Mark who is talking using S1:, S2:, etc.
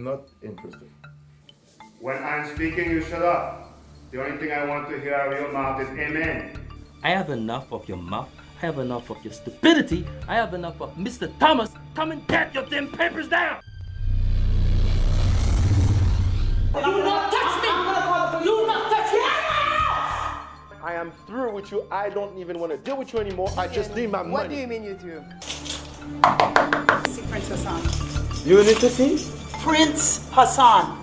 S1: I'm not interested.
S2: When I'm speaking, you shut up. The only thing I want to hear out of your mouth is amen.
S3: I have enough of your mouth. I have enough of your stupidity. I have enough of Mr. Thomas. Come and get your damn papers down!
S4: Do not touch me! Do not touch me!
S1: I am through with you. I don't even want to deal with you anymore. I just need my money.
S5: What do you mean you through? See Prince Hassan.
S1: You need to see?
S4: Prince Hassan.